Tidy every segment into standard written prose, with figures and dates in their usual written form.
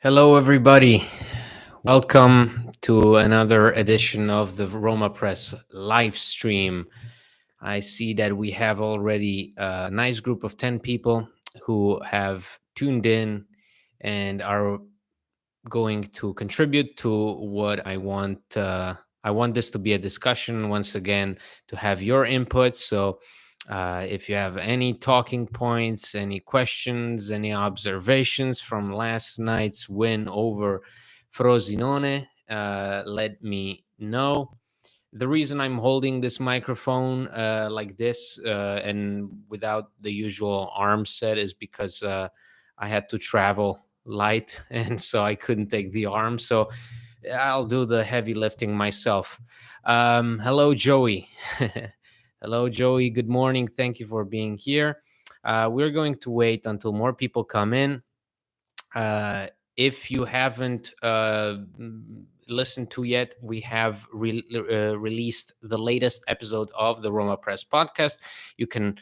Hello, everybody. Welcome to another edition of the Roma Press live stream. I see that we have already a nice group of 10 people who have tuned in and are going to contribute to what I want. I want this to be a discussion once again to have your input. So, if you have any talking points, any questions, any observations from last night's win over Frosinone, let me know. The reason I'm holding this microphone like this and without the usual arm set is because I had to travel light and so I couldn't take the arm. So I'll do the heavy lifting myself. Hello, Joey. Hello, Joey. Good morning. Thank you for being here. We're going to wait until more people come in. Uh, if you haven't listened to yet, we have released the latest episode of the Roma Press podcast. You can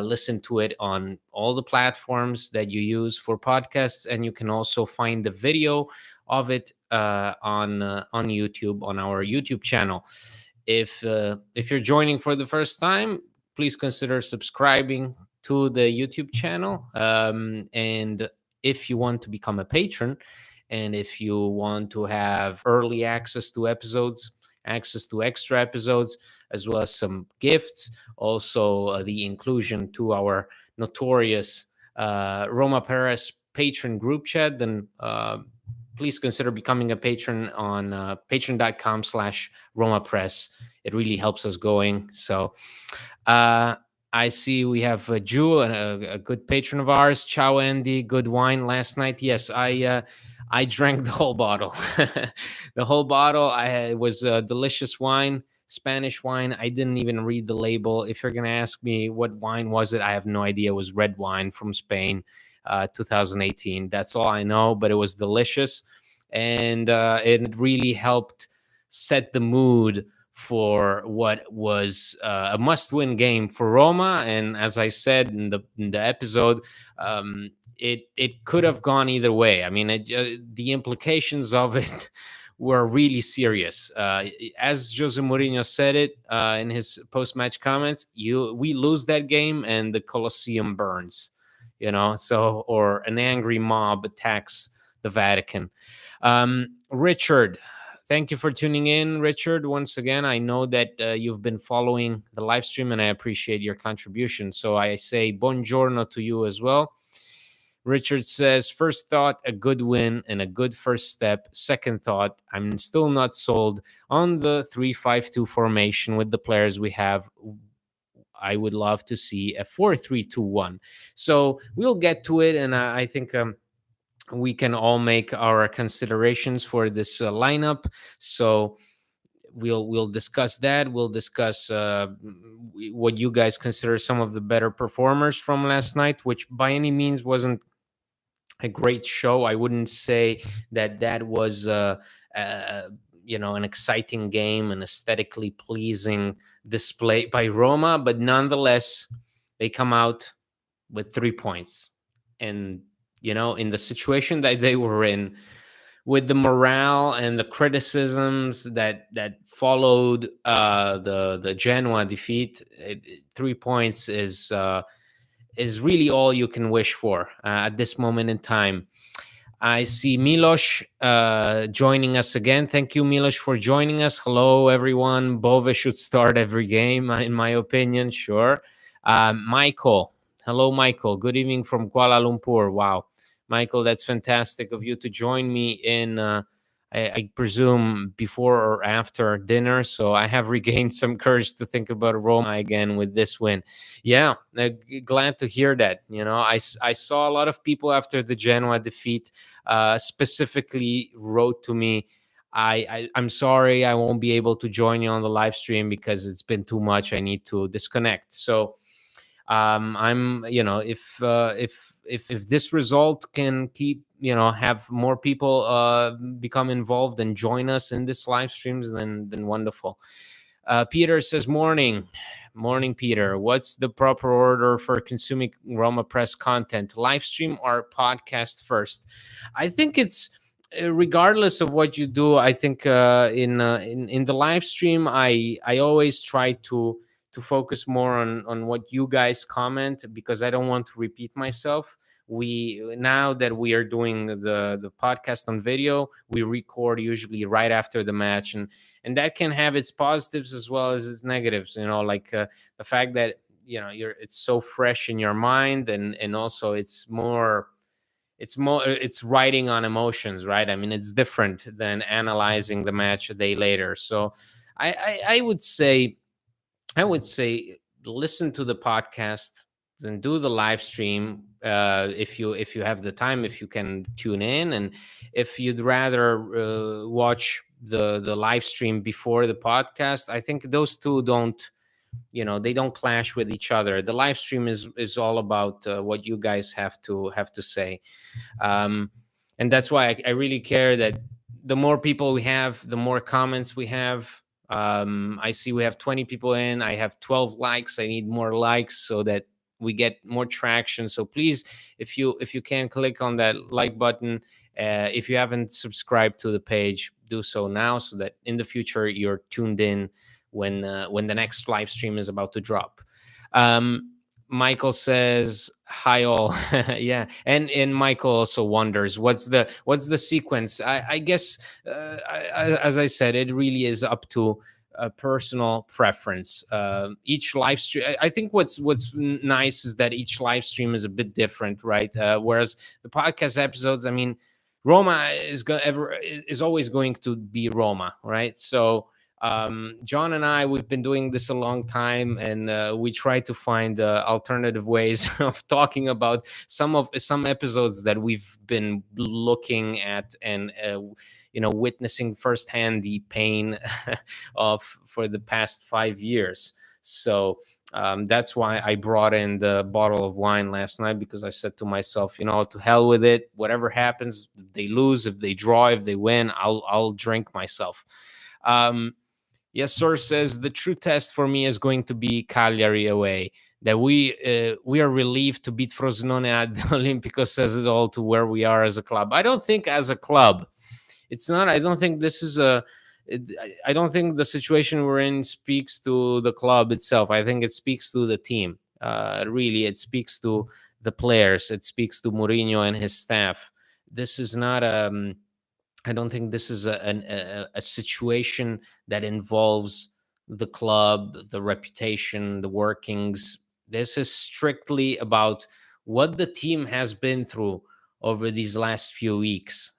listen to it on all the platforms that you use for podcasts, and you can also find the video of it on YouTube, on our YouTube channel. If you're joining for the first time, please consider subscribing to the YouTube channel. And if you want to become a patron, and if you want to have early access to episodes, access to extra episodes, as well as some gifts, also the inclusion to our notorious Roma Paris patron group chat, then please consider becoming a patron on patreon.com/Roma Press. It really helps us going. So I see we have Ju, a good patron of ours. Ciao, Andy. Good wine last night. Yes, I drank the whole bottle. The whole bottle. It was delicious wine, Spanish wine. I didn't even read the label. If you're gonna ask me what wine was it, I have no idea. It was red wine from Spain, 2018. That's all I know. But it was delicious, and it really helped set the mood for what was a must-win game for Roma. And as I said in the episode, it could have gone either way. I mean, the implications of it were really serious. As Jose Mourinho said it in his post-match comments, we lose that game and the Colosseum burns. So or an angry mob attacks the Vatican. Richard, thank you for tuning in, Richard. Once again, I know that you've been following the live stream and I appreciate your contribution. So I say buongiorno to you as well. Richard says, first thought, a good win and a good first step. Second thought, I'm still not sold on the 3-5-2 formation with the players we have. I would love to see a 4-3-2-1. So we'll get to it. And I think we can all make our considerations for this lineup. So we'll discuss that. We'll discuss what you guys consider some of the better performers from last night, which by any means wasn't a great show. I wouldn't say that was an exciting game, an aesthetically pleasing display by Roma, but nonetheless they come out with 3 points. And in the situation that they were in, with the morale and the criticisms that followed the Genoa defeat, 3 points is really all you can wish for at this moment in time. I see Milos joining us again. Thank you, Milos, for joining us. Hello, everyone. Bove should start every game, in my opinion. Sure. Michael. Hello, Michael. Good evening from Kuala Lumpur. Wow. Michael, that's fantastic of you to join me in, I presume, before or after dinner. So I have regained some courage to think about Roma again with this win. Yeah, glad to hear that. I saw a lot of people after the Genoa defeat specifically wrote to me, I'm sorry, I won't be able to join you on the live stream because it's been too much. I need to disconnect. So I'm if this result can keep have more people become involved and join us in this live streams, then wonderful. Peter says, morning, Peter. What's the proper order for consuming Roma Press content? Live stream or podcast first? I think it's regardless of what you do. I think in the live stream, I always try to focus more on what you guys comment, because I don't want to repeat myself. We Now that we are doing the podcast on video, we record usually right after the match, and that can have its positives as well as its negatives, like the fact that it's so fresh in your mind, and also it's writing on emotions, right? I mean, it's different than analyzing the match a day later. So I would say listen to the podcast, then do the live stream, if you have the time, if you can tune in, and if you'd rather watch the live stream before the podcast, I think those two don't they don't clash with each other. The live stream is all about what you guys have to say, um, and that's why I really care that the more people we have, the more comments we have. I see we have 20 people in. I have 12 likes. I need more likes so that we get more traction. So please, if you can, click on that like button. If you haven't subscribed to the page, do so now, so that in the future you're tuned in when the next live stream is about to drop. Um, Michael says hi all. Yeah, and Michael also wonders what's the sequence. I guess as I said, it really is up to personal preference. Each live stream, I think what's nice is that each live stream is a bit different, right? Whereas the podcast episodes, I mean, Roma is always going to be Roma, right? So John and we've been doing this a long time, and we try to find alternative ways of talking about some episodes that we've been looking at, and witnessing firsthand the pain of for the past 5 years. So that's why I brought in the bottle of wine last night, because I said to myself, to hell with it. Whatever happens, if they lose, if they draw, if they win, I'll drink myself. Yes, Sir says the true test for me is going to be Cagliari away. That we are relieved to beat Frosinone at the Olimpico says it all to where we are as a club. I don't think as a club, it's not. I don't think this is a. I don't think the situation we're in speaks to the club itself. I think it speaks to the team. Really, it speaks to the players. It speaks to Mourinho and his staff. This is not I don't think this is a situation that involves the club, the reputation, the workings. This is strictly about what the team has been through over these last few weeks,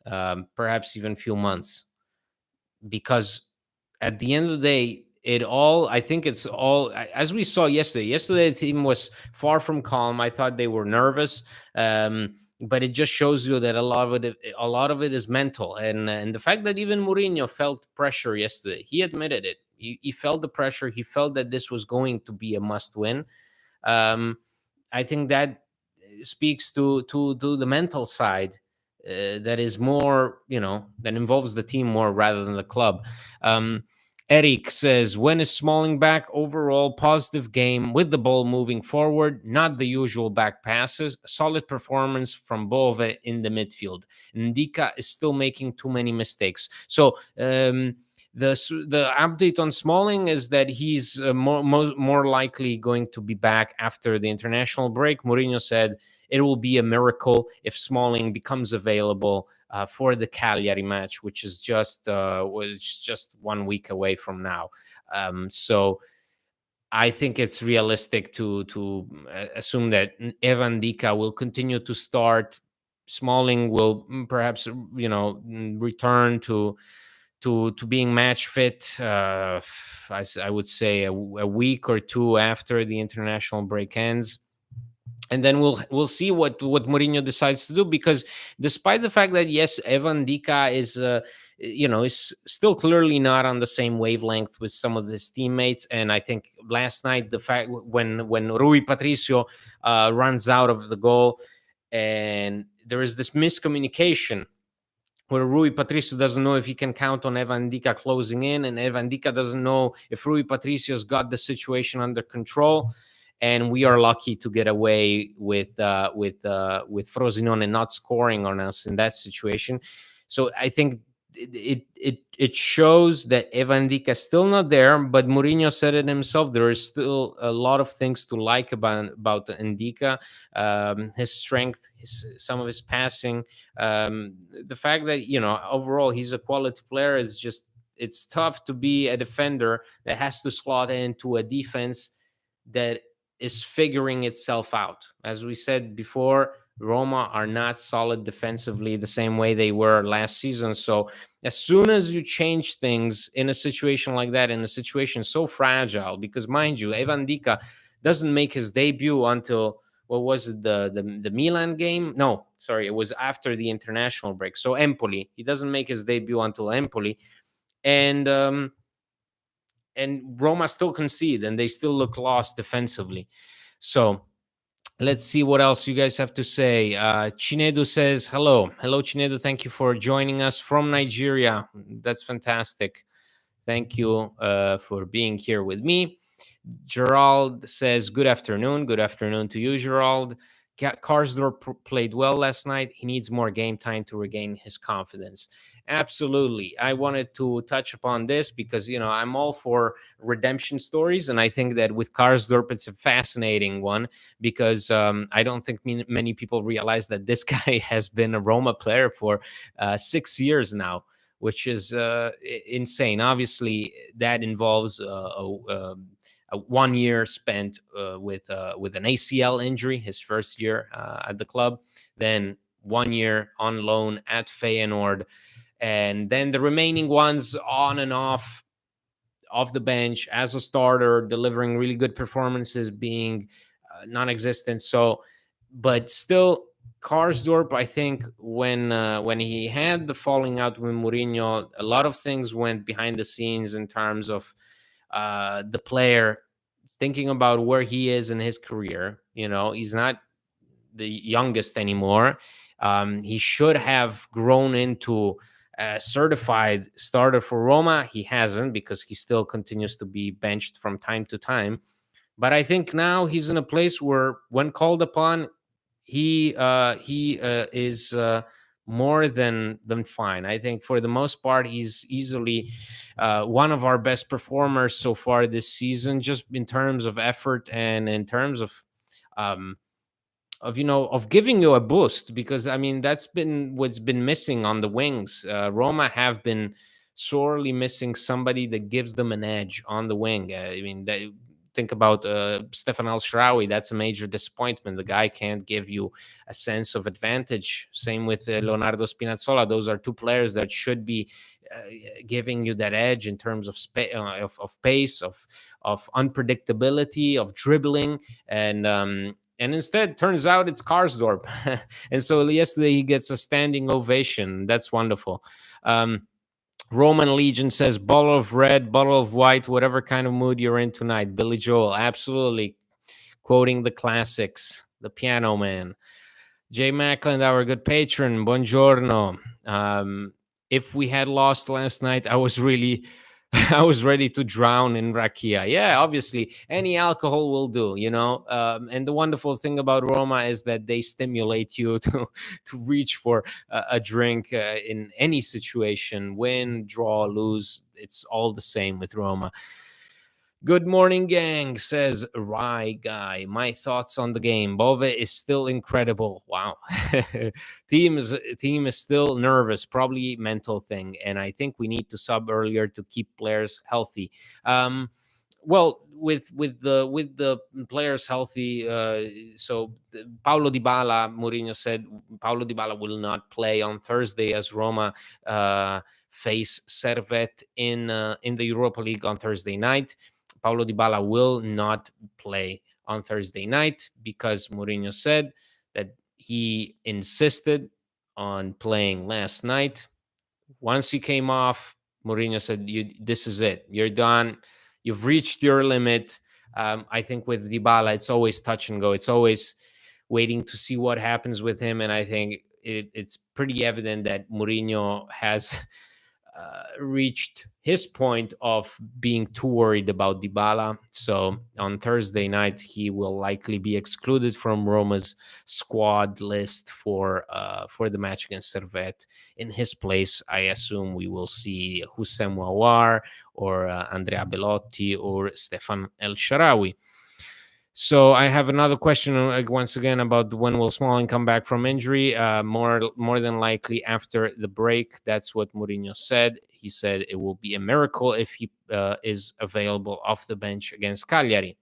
perhaps even few months. Because at the end of the day, I think it's all, as we saw yesterday. Yesterday, the team was far from calm. I thought they were nervous. But it just shows you that a lot of it is mental, and the fact that even Mourinho felt pressure yesterday. He admitted it. He felt the pressure. He felt that this was going to be a must win. I think that speaks to the mental side, that is more, that involves the team more rather than the club. Eric says, when is Smalling back? Overall positive game with the ball moving forward, not the usual back passes. Solid performance from Bove in the midfield. Ndika is still making too many mistakes. So the update on Smalling is that he's more likely going to be back after the international break. Mourinho said it will be a miracle if Smalling becomes available for the Cagliari match, which is just 1 week away from now. So I think it's realistic to assume that Evan Dika will continue to start. Smalling will perhaps return to being match fit. I would say a week or two after the international break ends. And then we'll see what Mourinho decides to do, because despite the fact that yes, Evan Dika is still clearly not on the same wavelength with some of his teammates. And I think last night, the fact when Rui Patricio runs out of the goal, and there is this miscommunication where Rui Patricio doesn't know if he can count on Evan Dika closing in, and Evan Dika doesn't know if Rui Patricio's got the situation under control. And we are lucky to get away with Frosinone not scoring on us in that situation. So I think it shows that Evan Dika is still not there, but Mourinho said it himself. There is still a lot of things to like about Ndika, his strength, some of his passing, the fact that overall he's a quality player. Is just, it's tough to be a defender that has to slot into a defense that is figuring itself out. As we said before, Roma are not solid defensively the same way they were last season. So as soon as you change things in a situation like that, in a situation so fragile, because mind you, Evan Dika doesn't make his debut until, what was it, the Milan game? No, sorry, it was after the international break. So Empoli, he doesn't make his debut until Empoli, and Roma still concede, and they still look lost defensively. So let's see what else you guys have to say. Chinedu says hello. Hello, Chinedu. Thank you for joining us from Nigeria. That's fantastic. Thank you for being here with me. Gerald says good afternoon. Good afternoon to you, Gerald. Karsdorp played well last night. He needs more game time to regain his confidence. Absolutely. I wanted to touch upon this because, I'm all for redemption stories. And I think that with Karsdorp, it's a fascinating one because I don't think many people realize that this guy has been a Roma player for 6 years now, which is insane. Obviously, that involves a 1 year spent with an ACL injury, his first year at the club, then 1 year on loan at Feyenoord, and then the remaining ones on and off the bench as a starter, delivering really good performances, being non-existent. So, but still, Karsdorp, I think when he had the falling out with Mourinho, a lot of things went behind the scenes in terms of the player thinking about where he is in his career. He's not the youngest anymore. He should have grown into a certified starter for Roma. He hasn't, because he still continues to be benched from time to time. But I think now he's in a place where, when called upon, he is more than fine. I think for the most part, he's easily one of our best performers so far this season, just in terms of effort and in terms of giving you a boost, because I mean that's been what's been missing on the wings. Roma have been sorely missing somebody that gives them an edge on the wing. I mean, think about Stefan El Sharawi. That's a major disappointment. The guy can't give you a sense of advantage. Same with Leonardo Spinazzola. Those are two players that should be giving you that edge in terms of pace, of unpredictability, of dribbling, and instead, turns out it's Karsdorp. And so yesterday he gets a standing ovation. That's wonderful. Roman Legion says, bottle of red, bottle of white, whatever kind of mood you're in tonight. Billy Joel, absolutely. Quoting the classics. The Piano Man. Jay Mackland, our good patron. Buongiorno. If we had lost last night, I was ready to drown in rakia. Yeah, obviously, any alcohol will do, and the wonderful thing about Roma is that they stimulate you to reach for a drink in any situation. Win, draw, lose, it's all the same with Roma. Good morning, gang, says Rye Guy. My thoughts on the game. Bove is still incredible. Wow. Team is still nervous, probably mental thing. And I think we need to sub earlier to keep players healthy. Well, with the players healthy, so Paulo Dybala, Mourinho said Paulo Dybala will not play on Thursday as Roma face Servette in the Europa League on Thursday night. Paulo Dybala will not play on Thursday night because Mourinho said that he insisted on playing last night. Once he came off, Mourinho said, this is it. You're done. You've reached your limit. I think with Dybala, it's always touch and go. It's always waiting to see what happens with him. And I think it's pretty evident that Mourinho has reached his point of being too worried about Dybala. So on Thursday night, he will likely be excluded from Roma's squad list for the match against Servette. In his place, I assume we will see Houssem Mouawar or Andrea Belotti or Stefan El Shaarawy. So I have another question once again about when will Smalling come back from injury? More than likely after the break. That's what Mourinho said. He said it will be a miracle if he is available off the bench against Cagliari.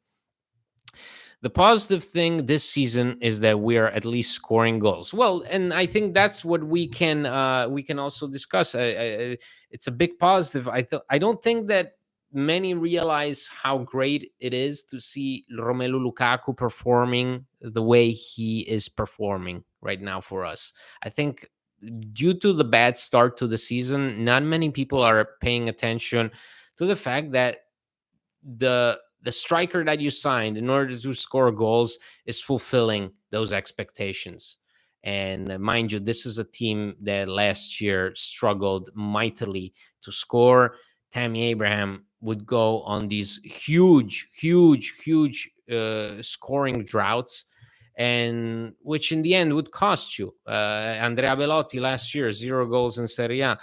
The positive thing this season is that we are at least scoring goals. Well, and I think that's what we can also discuss. It's a big positive. I don't think that many realize how great it is to see Romelu Lukaku performing the way he is performing right now for us. I think due to the bad start to the season, not many people are paying attention to the fact that the striker that you signed in order to score goals is fulfilling those expectations. And mind you, this is a team that last year struggled mightily to score. Tammy Abraham would go on these huge scoring droughts, and which in the end would cost you. Andrea Belotti last year, 0 goals in Serie A.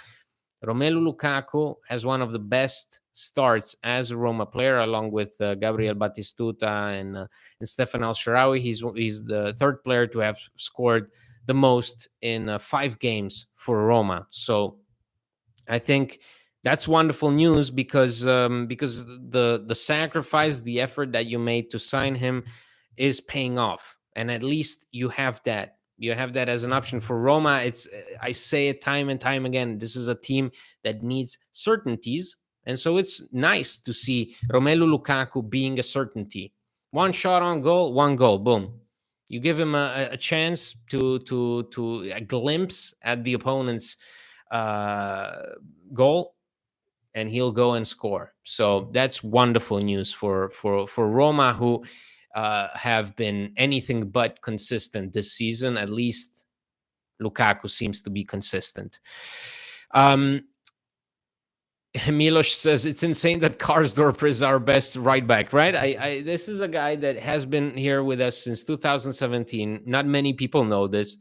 Romelu Lukaku has one of the best starts as a Roma player, along with Gabriel Batistuta and Stefan El Shaarawy. He's the third player to have scored the most in 5 games for Roma. So I think that's wonderful news because the sacrifice, the effort that you made to sign him is paying off, and at least you have that. You have that as an option for Roma. I say it time and time again. This is a team that needs certainties, and so it's nice to see Romelu Lukaku being a certainty. One shot on goal, one goal, boom. You give him a chance to a glimpse at the opponent's goal, and he'll go and score. So that's wonderful news for Roma, who have been anything but consistent this season. At least Lukaku seems to be consistent. Milos says it's insane that Karsdorp is our best right back, right? This is a guy that has been here with us since 2017. Not many people know this.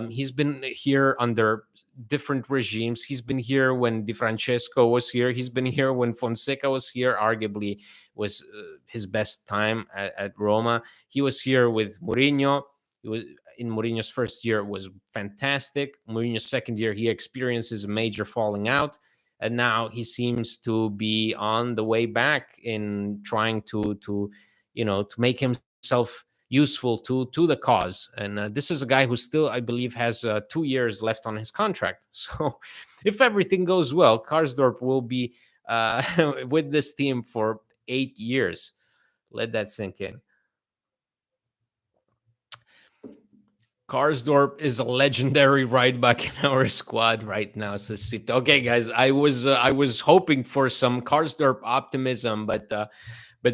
He's been here under different regimes. He's been here when Di Francesco was here. He's been here when Fonseca was here. Arguably was his best time at Roma. He was here with Mourinho. He was in Mourinho's first year, was fantastic. Mourinho's second year, he experiences a major falling out. And now he seems to be on the way back in trying to make himself useful to the cause. And this is a guy who still, I believe, has 2 years left on his contract. So if everything goes well, Karsdorp will be with this team for 8 years. Let that sink in. Karsdorp is a legendary right back in our squad right now. Okay, guys, I was hoping for some Karsdorp optimism, but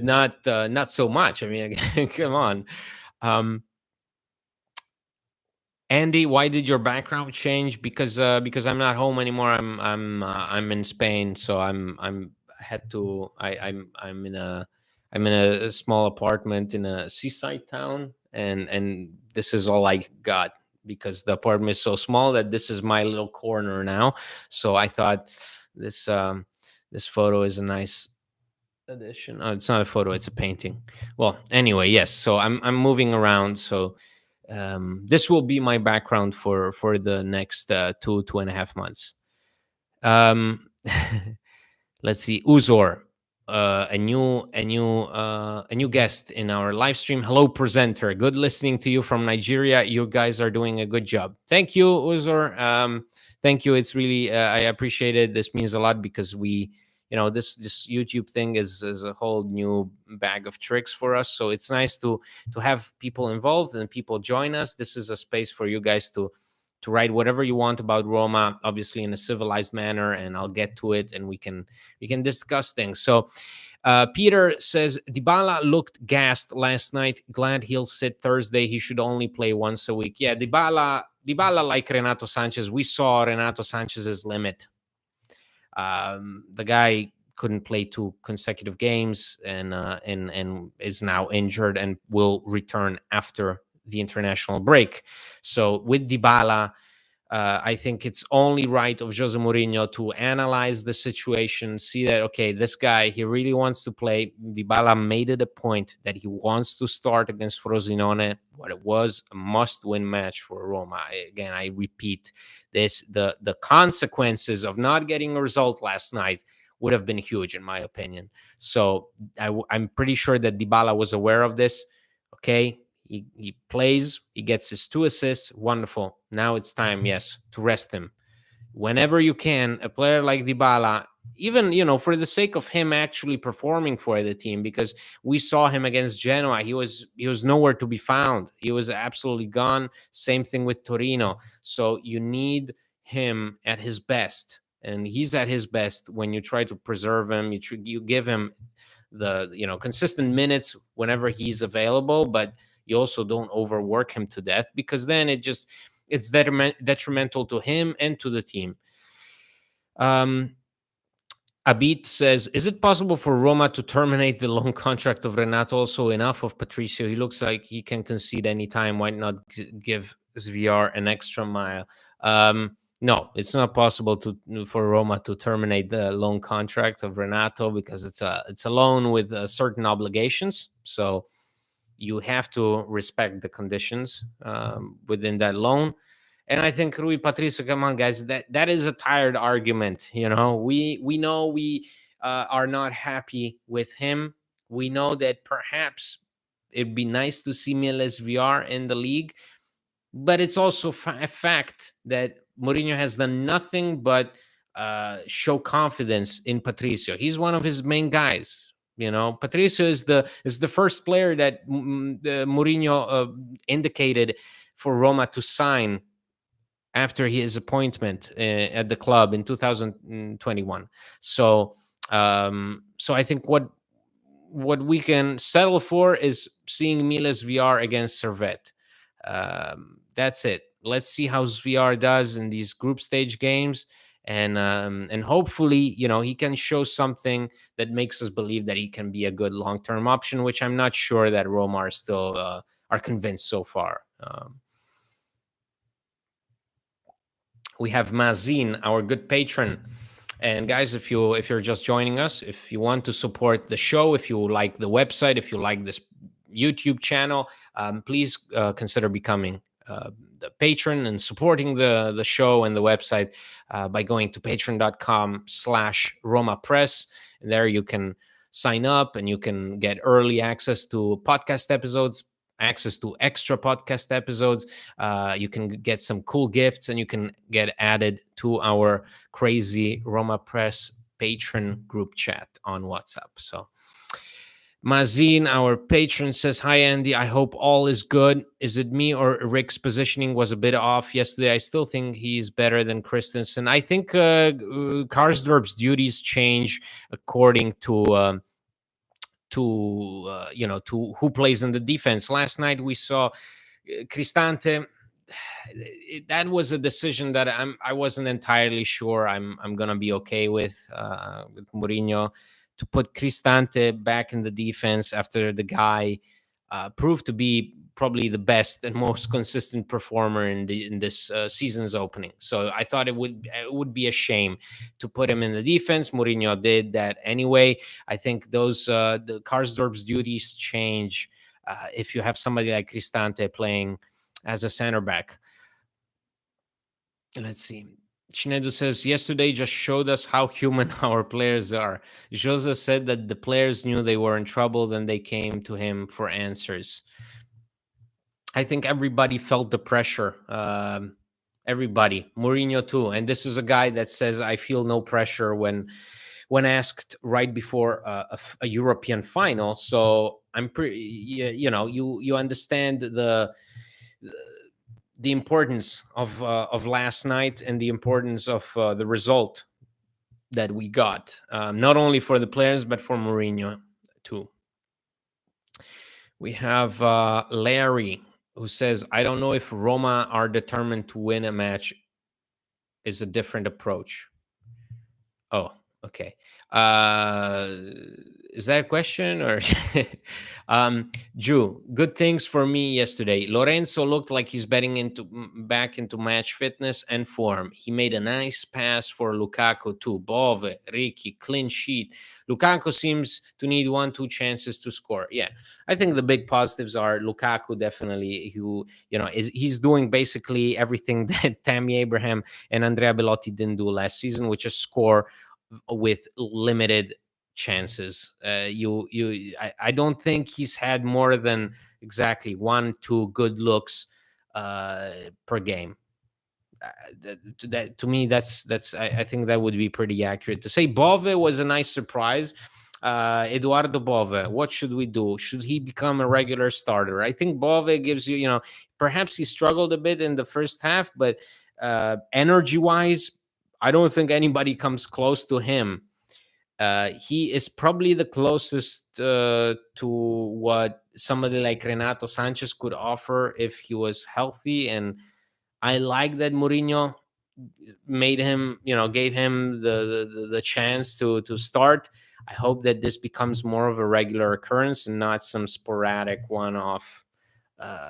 not so much. I mean, come on. Andy, why did your background change? Because I'm not home anymore. I'm in Spain, so I'm in a small apartment in a seaside town, and this is all I got because the apartment is so small that this is my little corner now. So I thought this photo is a nice addition. Oh, it's not a photo; it's a painting. Well, anyway, yes. So I'm moving around. So this will be my background for the next 2.5 months. Let's see, Uzor. A new guest in our live stream. Hello, presenter. Good listening to you from Nigeria. You guys are doing a good job. Thank you, Uzor. Thank you. It's really I appreciate it. This means a lot because this YouTube thing is a whole new bag of tricks for us. So it's nice to have people involved and people join us. This is a space for you guys to write whatever you want about Roma, obviously in a civilized manner, and I'll get to it, and we can discuss things. So Peter says Dybala looked gassed last night. Glad he'll sit Thursday. He should only play once a week. Yeah, Dybala, like Renato Sanchez, we saw Renato Sanchez's limit. The guy couldn't play 2 consecutive games and is now injured and will return after the international break. So with Dybala, I think it's only right of Jose Mourinho to analyze the situation, see that, okay, this guy, he really wants to play. Dybala made it a point that he wants to start against Frosinone. What it was a must-win match for Roma. Again, I repeat this, the consequences of not getting a result last night would have been huge, in my opinion. So I'm pretty sure that Dybala was aware of this. Okay, he plays, he gets his 2 assists. Wonderful. Now it's time, yes, to rest him. Whenever you can, a player like Dybala, even, for the sake of him actually performing for the team, because we saw him against Genoa. He was nowhere to be found. He was absolutely gone. Same thing with Torino. So you need him at his best. And he's at his best when you try to preserve him. You give him the consistent minutes whenever he's available, but you also don't overwork him to death, because then it's detrimental to him and to the team. Abit says, is it possible for Roma to terminate the loan contract of Renato? Also enough of Patricio. He looks like he can concede anytime. Why not give Sviar an extra mile? No, it's not possible for Roma to terminate the loan contract of Renato, because it's a loan with certain obligations. So you have to respect the conditions within that loan. And I think Rui Patricio, come on, guys, that is a tired argument. We know we are not happy with him. We know that perhaps it'd be nice to see Miles VR in the league, but it's also a fact that Mourinho has done nothing but show confidence in Patricio. He's one of his main guys. Patricio is the first player that Mourinho indicated for Roma to sign after his appointment at the club in 2021. So I think what we can settle for is seeing Miles VR against Servette. That's it. Let's see how VR does in these group stage games, and hopefully, he can show something that makes us believe that he can be a good long-term option, which I'm not sure that Roma are still are convinced so far. We have Mazin, our good patron. And guys, if you're just joining us, if you want to support the show, if you like the website, if you like this YouTube channel, please consider becoming the patron and supporting the show and the website by going to patreon.com/Roma Press. And there you can sign up and you can get early access to podcast episodes, access to extra podcast episodes. You can get some cool gifts, and you can get added to our crazy Roma Press patron group chat on WhatsApp. So Mazin, our patron, says, hi, Andy. I hope all is good. Is it me or Rick's positioning was a bit off yesterday? I still think he's better than Christensen. I think Karsdorp's duties change according to who plays in the defense. Last night we saw Cristante. That was a decision that I wasn't entirely sure I'm gonna be okay with Mourinho, to put Cristante back in the defense after the guy proved to be probably the best and most consistent performer in this season's opening. So I thought it would be a shame to put him in the defense. Mourinho did that anyway. I think the Karsdorp's duties change if you have somebody like Cristante playing as a center back. Let's see. Chinedu says, yesterday just showed us how human our players are. Jose said that the players knew they were in trouble, then they came to him for answers. I think everybody felt the pressure. Everybody, Mourinho too. And this is a guy that says, I feel no pressure when asked right before a European final. So I'm pretty, you understand the importance of last night and the importance of the result that we got, not only for the players but for Mourinho too. We have Larry, who says, I don't know if Roma are determined to win a match is a different approach. Oh, okay. Is that a question or Drew? Good things for me yesterday. Lorenzo looked like he's back into match fitness and form. He made a nice pass for Lukaku too. Bove, Ricky, clean sheet. Lukaku seems to need 1-2 chances to score. Yeah, I think the big positives are Lukaku definitely, who he's doing basically everything that Tammy Abraham and Andrea Bellotti didn't do last season, which is score with limited chances. I don't think he's had more than exactly 1-2 good looks per game. To me, that's I think that would be pretty accurate to say. Bove was a nice surprise. Eduardo Bove, what should we do? Should he become a regular starter? I think Bove gives you, perhaps he struggled a bit in the first half, but energy wise, I don't think anybody comes close to him. He is probably the closest to what somebody like Renato Sanchez could offer if he was healthy. And I like that Mourinho made him, gave him the chance to start. I hope that this becomes more of a regular occurrence and not some sporadic one-off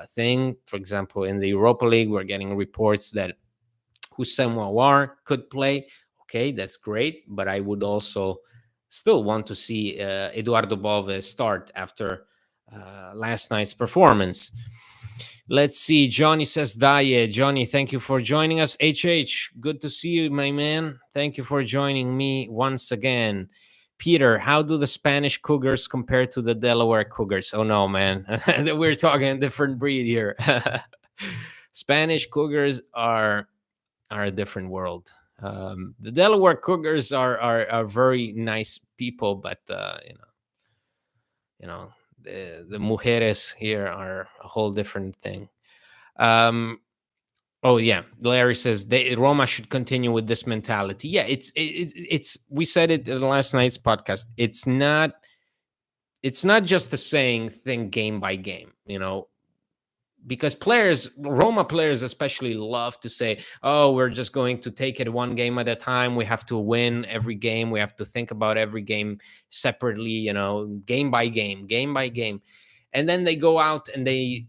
thing. For example, in the Europa League, we're getting reports that Houssem Aouar could play. Okay, that's great, but I would also still want to see Eduardo Bove start after last night's performance. Let's see. Johnny says, Daye. Johnny, thank you for joining us. HH, good to see you, my man. Thank you for joining me once again. Peter, how do the Spanish Cougars compare to the Delaware Cougars? Oh, no, man. We're talking a different breed here. Spanish Cougars are a different world. The Delaware Cougars are very nice people, but the mujeres here are a whole different thing. Oh yeah, Larry says Roma should continue with this mentality. Yeah, it's we said it in last night's podcast. It's not just a saying thing game by game. Because Roma players especially love to say, oh, we're just going to take it one game at a time. We have to win every game. We have to think about every game separately, game by game, game by game. And then they go out and they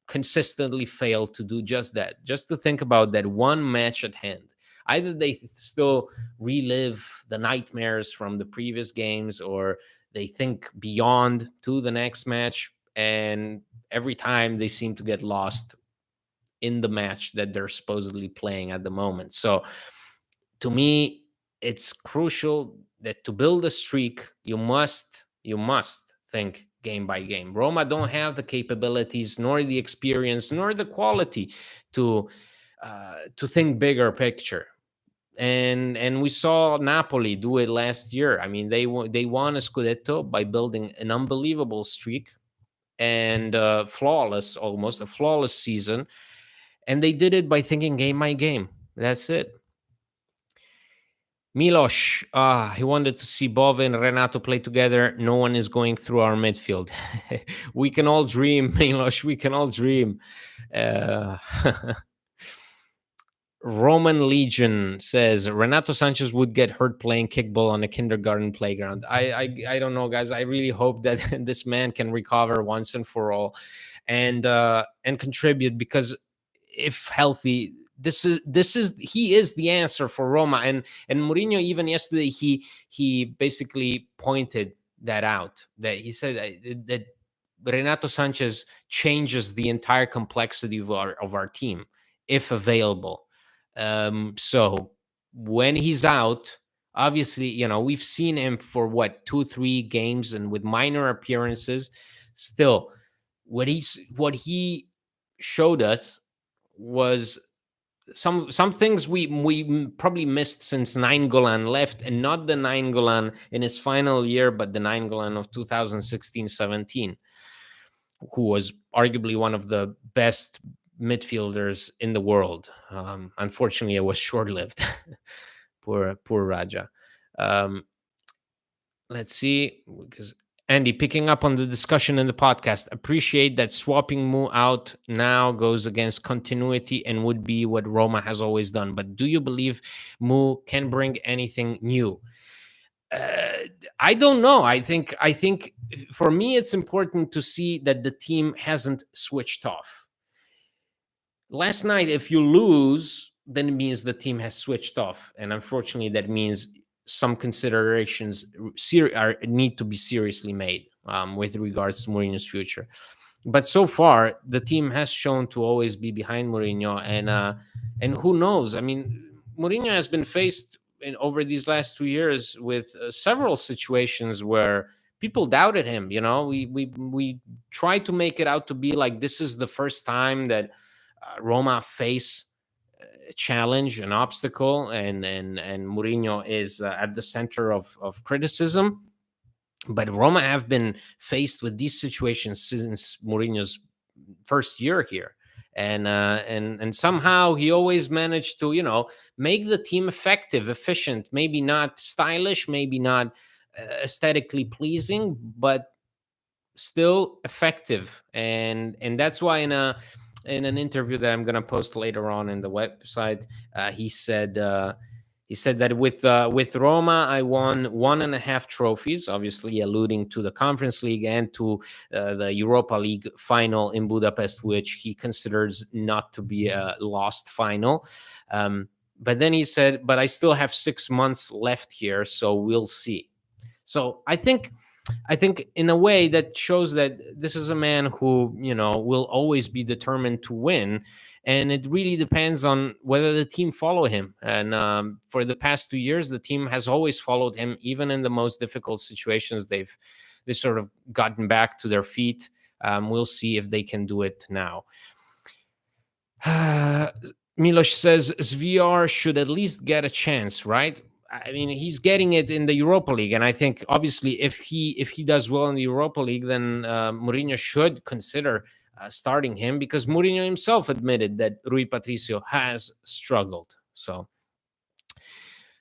consistently fail to do just that, just to think about that one match at hand. Either they still relive the nightmares from the previous games, or they think beyond to the next match, and every time they seem to get lost in the match that they're supposedly playing at the moment. So to me, it's crucial that to build a streak, you must think game by game. Roma don't have the capabilities, nor the experience, nor the quality to think bigger picture. And we saw Napoli do it last year. I mean, they won a Scudetto by building an unbelievable streak and almost a flawless season. And they did it by thinking game by game. That's it. Milos, he wanted to see Bove and Renato play together. No one is going through our midfield. We can all dream, Milos. We can all dream. Roman Legion says Renato Sanchez would get hurt playing kickball on a kindergarten playground. I don't know, guys. I really hope that this man can recover once and for all, and contribute, because if healthy, he is the answer for Roma. And Mourinho, even yesterday, he basically pointed that out. That he said that Renato Sanchez changes the entire complexity of our team if available. So when he's out, obviously, we've seen him for 2-3 games and with minor appearances. Still, what he showed us was some things we probably missed since Nainggolan left, and not the Nainggolan in his final year, but the Nainggolan of 2016-17, who was arguably one of the best midfielders in the world. Unfortunately, it was short-lived. poor Raja. Um, let's see, because Andy, picking up on the discussion in the podcast, appreciate that swapping Mu out now goes against continuity and would be what Roma has always done. But do you believe Mu can bring anything new? Uh, I don't know. I think for me it's important to see that the team hasn't switched off. Last night, if you lose, then it means the team has switched off, and unfortunately, that means some considerations need to be seriously made with regards to Mourinho's future. But so far, the team has shown to always be behind Mourinho, and who knows? I mean, Mourinho has been faced over these last 2 years with several situations where people doubted him. You know, we tried to make it out to be like this is the first time that Roma face a challenge, an obstacle, and Mourinho is at the center of criticism. But Roma have been faced with these situations since Mourinho's first year here, and somehow he always managed to make the team effective, efficient, maybe not stylish, maybe not aesthetically pleasing, but still effective. And that's why in an interview that I'm going to post later on in the website, he said that with Roma, I won 1.5 trophies, obviously alluding to the Conference League and to the Europa League final in Budapest, which he considers not to be a lost final. But then he said, but I still have 6 months left here, so we'll see. So I think in a way that shows that this is a man who will always be determined to win, and it really depends on whether the team follow him. And for the past 2 years, the team has always followed him, even in the most difficult situations. They sort of gotten back to their feet. We'll see if they can do it now. Milos says VR should at least get a chance, right? I mean, he's getting it in the Europa League, and I think obviously if he does well in the Europa League, then Mourinho should consider starting him, because Mourinho himself admitted that Rui Patricio has struggled. So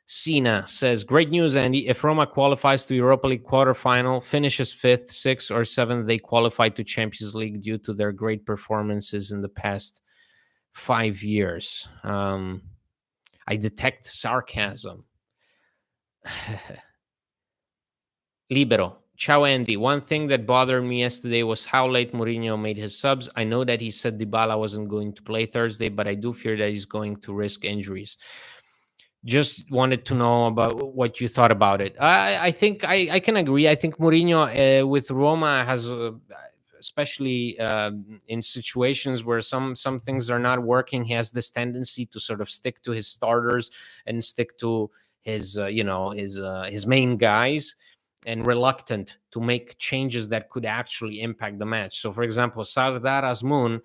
Sina says, great news, Andy. If Roma qualifies to Europa League quarterfinal, finishes 5th, 6th, or 7th, they qualify to Champions League due to their great performances in the past 5 years. I detect sarcasm. Libero. Ciao, Andy. One thing that bothered me yesterday was how late Mourinho made his subs. I know that he said Dybala wasn't going to play Thursday, but I do fear that he's going to risk injuries. Just wanted to know about what you thought about it. I think I can agree. I think Mourinho with Roma has, especially in situations where some things are not working, he has this tendency to sort of stick to his starters and stick to his his main guys, and reluctant to make changes that could actually impact the match. So, for example, Sardar Azmoun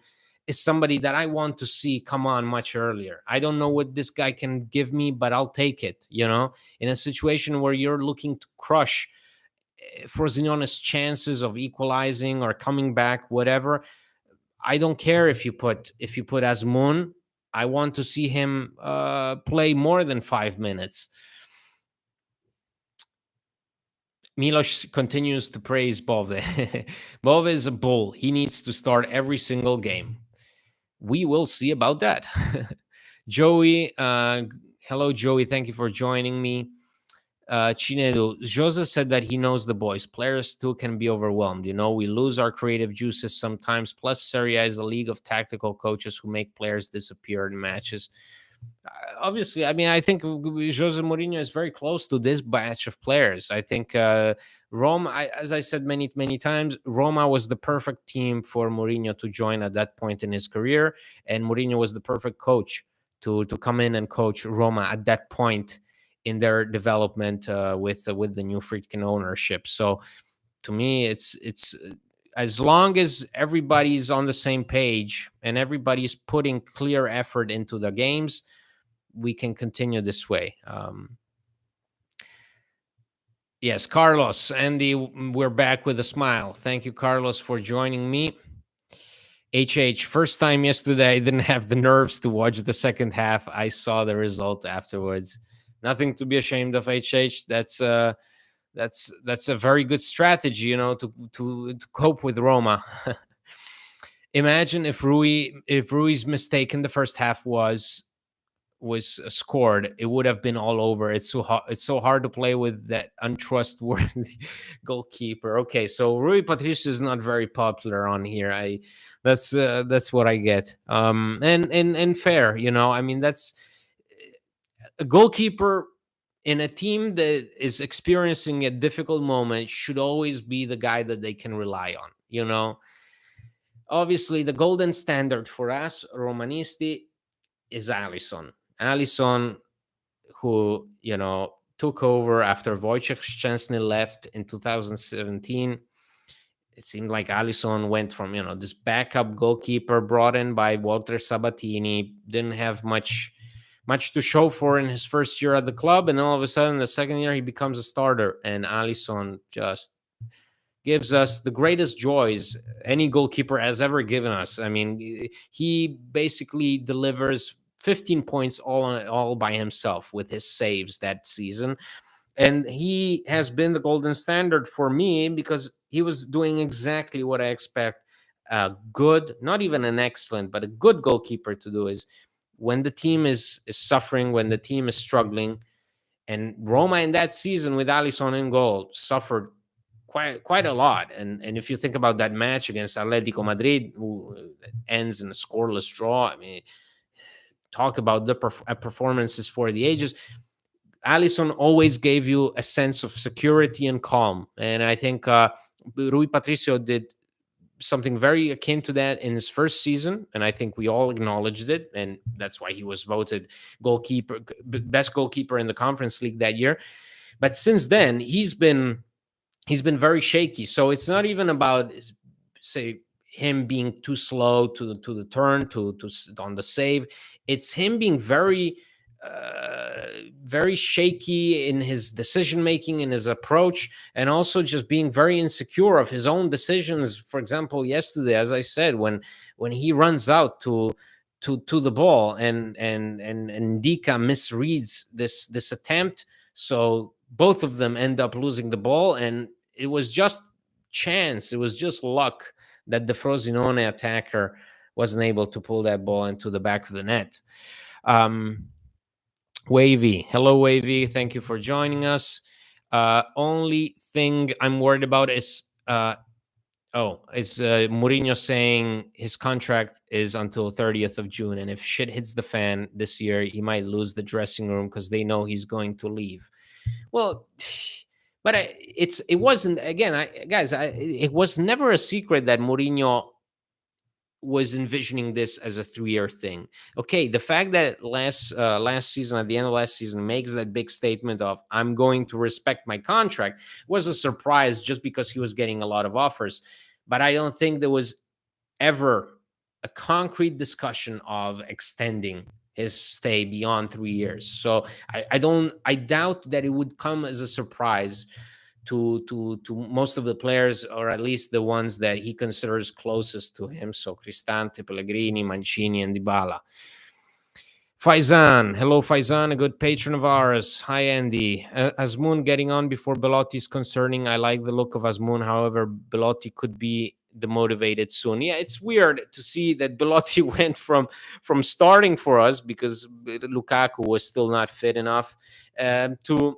is somebody that I want to see come on much earlier. I don't know what this guy can give me, but I'll take it. In a situation where you're looking to crush Frosinone's chances of equalizing or coming back, whatever, I don't care if you put Azmoun. I want to see him play more than 5 minutes. Milos continues to praise Bove. Bove is a bull. He needs to start every single game. We will see about that. Joey, hello, Joey. Thank you for joining me. Chinedu, Jose said that he knows the boys. Players too can be overwhelmed. We lose our creative juices sometimes. Plus, Serie A is a league of tactical coaches who make players disappear in matches. Obviously, I mean, I think Jose Mourinho is very close to this batch of players. I think Roma, as I said many times, Roma was the perfect team for Mourinho to join at that point in his career, and Mourinho was the perfect coach to come in and coach Roma at that point in their development with the new Friedkin ownership. So, to me, it's as long as everybody's on the same page and everybody's putting clear effort into the games, we can continue this way. Yes, Carlos, Andy, we're back with a smile. Thank you, Carlos, for joining me. First time yesterday, I didn't have the nerves to watch the second half. I saw the result afterwards. nothing to be ashamed of. HH, that's a very good strategy, to cope with Roma. Imagine if Rui's mistake in the first half was scored, it would have been all over. It's so hard to play with that untrustworthy goalkeeper. Okay, so Rui Patricio is not very popular on here. That's what I get. And fair, I mean, that's a goalkeeper in a team that is experiencing a difficult moment should always be the guy that they can rely on. Obviously, the golden standard for us Romanisti is Alisson. Alisson, who took over after Wojciech Szczęsny left in 2017. It seemed like Alisson went from this backup goalkeeper brought in by Walter Sabatini, didn't have much to show for in his first year at the club, and all of a sudden the second year he becomes a starter, and Alisson just gives us the greatest joys any goalkeeper has ever given us. I mean, he basically delivers 15 points all by himself with his saves that season. And he has been the golden standard for me because he was doing exactly what I expect a good, not even an excellent, but a good goalkeeper to do, is when the team is suffering, when the team is struggling. And Roma in that season with Alisson in goal suffered quite a lot. And if you think about that match against Atletico Madrid, who ends in a scoreless draw, I mean, talk about the performances for the ages. Alisson always gave you a sense of security and calm. And I think Rui Patricio did something very akin to that in his first season, and I think we all acknowledged it, and that's why he was voted best goalkeeper in the Conference League that year. But since then, he's been very shaky. So it's not even about, say, him being too slow to the turn to on the save. It's him being very shaky in his decision making, in his approach, and also just being very insecure of his own decisions. For example, yesterday, as I said, when he runs out to the ball and Dika misreads this attempt, so both of them end up losing the ball, and it was just chance, it was just luck that the Frosinone attacker wasn't able to pull that ball into the back of the net. Wavy, hello Wavy, thank you for joining us. Only thing I'm worried about is Mourinho saying his contract is until 30th of June, and if shit hits the fan this year, he might lose the dressing room because they know he's going to leave. Well, but it wasn't, again, it was never a secret that Mourinho was envisioning this as a 3-year thing. Okay, the fact that last season, at the end of last season, makes that big statement of I'm going to respect my contract was a surprise, just because he was getting a lot of offers. But I don't think there was ever a concrete discussion of extending his stay beyond 3 years. So I doubt that it would come as a surprise to most of the players, or at least the ones that he considers closest to him. So Cristante, Pellegrini, Mancini, and Dybala. Faizan, hello Faizan, a good patron of ours. Hi Andy. Azmoun getting on before Belotti is concerning. I like the look of Azmoun, however Belotti could be demotivated soon. Yeah, it's weird to see that Belotti went from starting for us because Lukaku was still not fit enough, to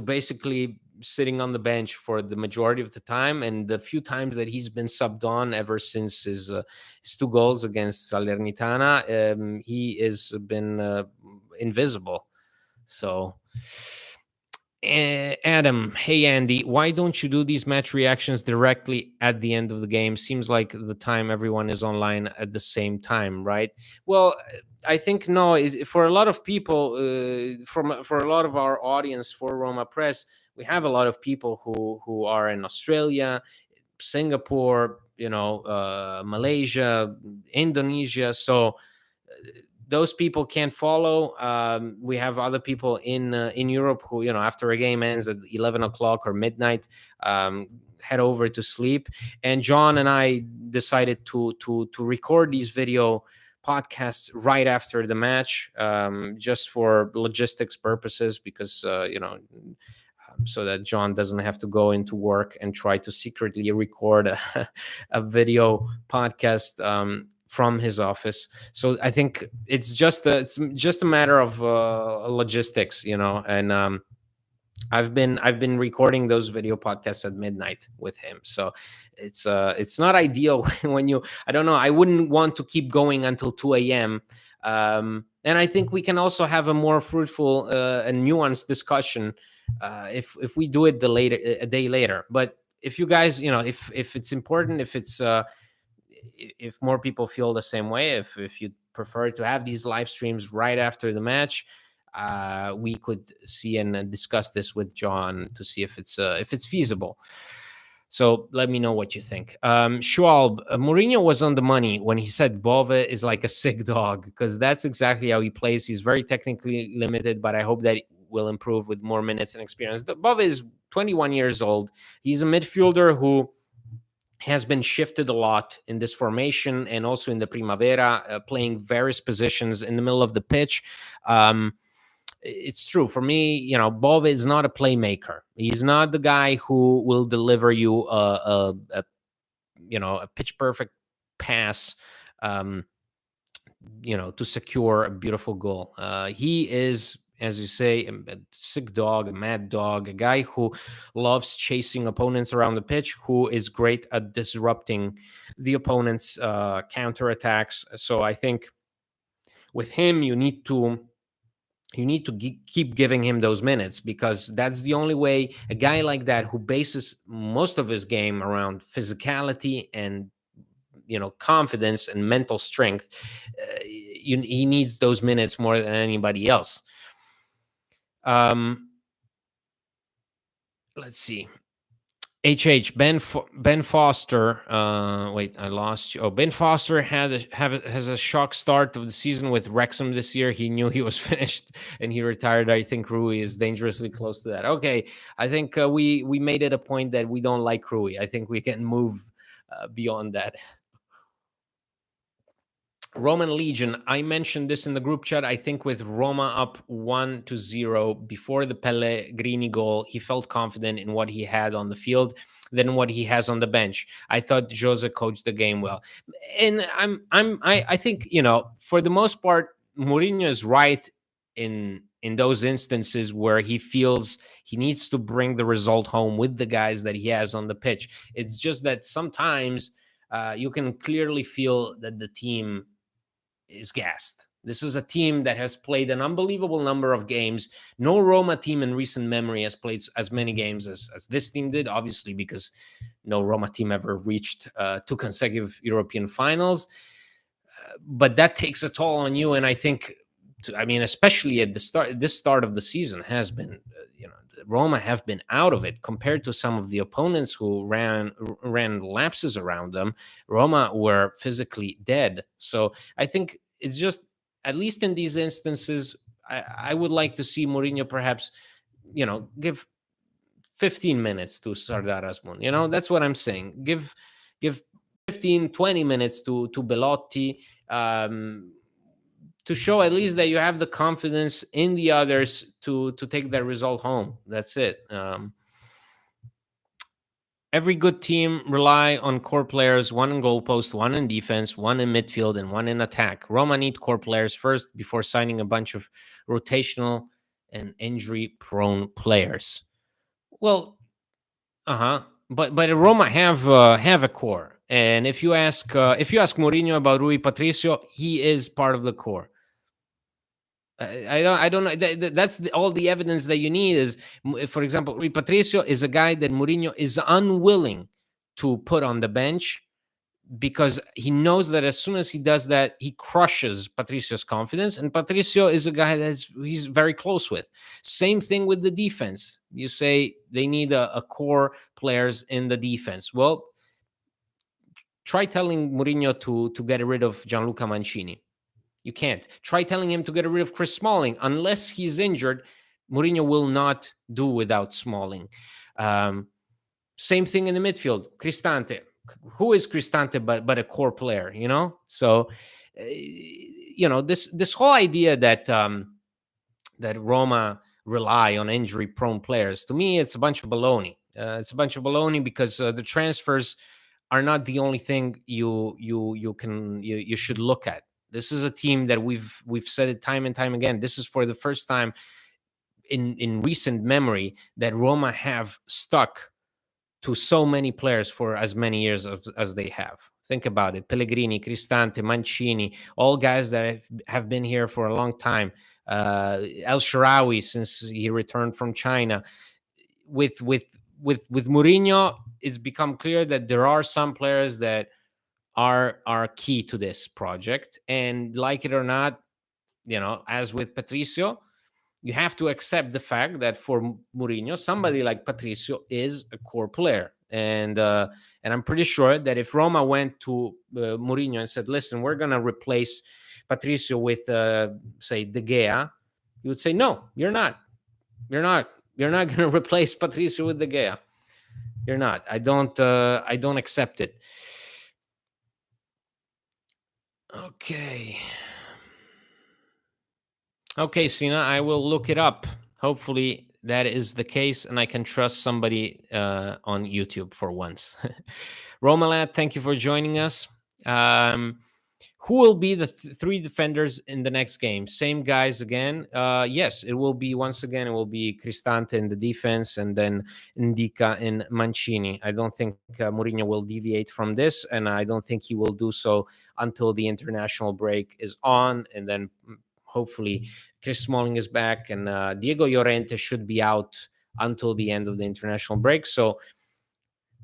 basically sitting on the bench for the majority of the time, and the few times that he's been subbed on ever since his 2 goals against Salernitana, he has been invisible. So Adam, hey Andy, why don't you do these match reactions directly at the end of the game? Seems like the time everyone is online at the same time, right? Well, I think no. For a lot of people, for a lot of our audience for Roma Press, we have a lot of people who are in Australia, Singapore, Malaysia, Indonesia. So those people can't follow. We have other people in Europe who, after a game ends at 11 o'clock or midnight, head over to sleep. And John and I decided to record these video podcasts right after the match, just for logistics purposes, because so that John doesn't have to go into work and try to secretly record a video podcast from his office. So I think it's just a matter of logistics, and I've been recording those video podcasts at midnight with him. So it's not ideal when you, I don't know, I wouldn't want to keep going until 2 a.m. And I think we can also have a more fruitful and nuanced discussion if we do it a day later. But if you guys, if it's important, if more people feel the same way, if you prefer to have these live streams right after the match, we could see and discuss this with John to see if it's feasible. So let me know what you think. Schwalb, Mourinho was on the money when he said Bove is like a sick dog, because that's exactly how he plays. He's very technically limited, but I hope that will improve with more minutes and experience. Bove is 21 years old. He's a midfielder who has been shifted a lot in this formation and also in the Primavera, playing various positions in the middle of the pitch. It's true for me. Bove is not a playmaker. He's not the guy who will deliver you a pitch perfect pass, to secure a beautiful goal. He is, as you say, a sick dog, a mad dog, a guy who loves chasing opponents around the pitch, who is great at disrupting the opponent's counterattacks. So I think with him, you need to keep giving him those minutes, because that's the only way a guy like that, who bases most of his game around physicality and confidence and mental strength, he needs those minutes more than anybody else. Let's see. Ben Foster. Wait, I lost you. Oh, Ben Foster has a shock start of the season with Wrexham this year. He knew he was finished and he retired. I think Rui is dangerously close to that. Okay, I think we made it a point that we don't like Rui. I think we can move beyond that. Roman Legion, I mentioned this in the group chat. I think with Roma up 1-0 before the Pellegrini goal, he felt confident in what he had on the field than what he has on the bench. I thought Jose coached the game well, and I think for the most part, Mourinho is right in those instances where he feels he needs to bring the result home with the guys that he has on the pitch. It's just that sometimes you can clearly feel that the team is gassed. This is a team that has played an unbelievable number of games. No Roma team in recent memory has played as many games as this team did, obviously, because no Roma team ever reached 2 consecutive European finals. But that takes a toll on you. And I think, especially at this start of the season has been, Roma have been out of it compared to some of the opponents who ran lapses around them. Roma were physically dead. So I think it's just, at least in these instances, I would like to see Mourinho perhaps, give 15 minutes to Sardar Azmoun. That's what I'm saying. Give 15, 20 minutes to Belotti, to show at least that you have the confidence in the others to take that result home. That's it. Every good team rely on core players, one in goalpost, one in defense, one in midfield, and one in attack. Roma need core players first before signing a bunch of rotational and injury-prone players. Well, but Roma have a core, and if you ask Mourinho about Rui Patricio, he is part of the core. I don't know. That's all the evidence that you need is, for example, Rui Patricio is a guy that Mourinho is unwilling to put on the bench, because he knows that as soon as he does that, he crushes Patricio's confidence. And Patricio is a guy he's very close with. Same thing with the defense. You say they need a core players in the defense. Well, try telling Mourinho to get rid of Gianluca Mancini. You can't. Try telling him to get rid of Chris Smalling. Unless he's injured, Mourinho will not do without Smalling. Same thing in the midfield. Cristante. Who is Cristante but a core player, So This whole idea that Roma rely on injury-prone players, to me, it's a bunch of baloney. It's a bunch of baloney because the transfers are not the only thing you should look at. This is a team that we've said it time and time again. This is for the first time in recent memory that Roma have stuck to so many players for as many years as they have. Think about it: Pellegrini, Cristante, Mancini, all guys that have been here for a long time. El Shaarawy, since he returned from China. With Mourinho, it's become clear that there are some players that are key to this project, and like it or not, as with Patricio, you have to accept the fact that for Mourinho, somebody like Patricio is a core player. And I'm pretty sure that if Roma went to Mourinho and said, "Listen, we're gonna replace Patricio with say De Gea," you would say, "No, you're not. You're not. You're not gonna replace Patricio with De Gea. You're not. I don't accept it." Okay. Okay, Sina, I will look it up. Hopefully that is the case, and I can trust somebody on YouTube for once. Romalad, thank you for joining us. Who will be the three defenders in the next game? Same guys again? Yes, it will be, once again, it will be Cristante in the defense and then Indica and Mancini. I don't think Mourinho will deviate from this, and I don't think he will do so until the international break is on, and then hopefully Chris Smalling is back, and Diego Llorente should be out until the end of the international break. So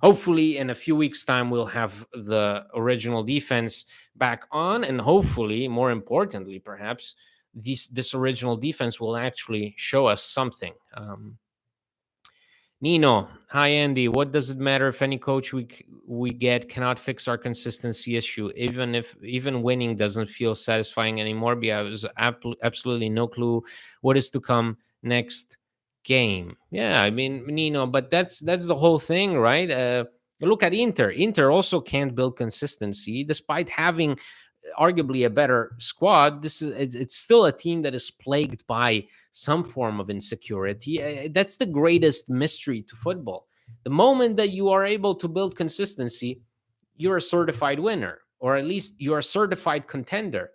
hopefully in a few weeks' time, we'll have the original defense back on, and hopefully, more importantly, perhaps, this original defense will actually show us something. Nino, hi Andy. What does it matter if any coach we get cannot fix our consistency issue? Even winning doesn't feel satisfying anymore because absolutely no clue what is to come next game. Yeah, I mean, Nino, but that's the whole thing, right? Look at Inter. Inter also can't build consistency despite having arguably a better squad. It's still a team that is plagued by some form of insecurity. That's the greatest mystery to football. The moment that you are able to build consistency, you're a certified winner, or at least you're a certified contender.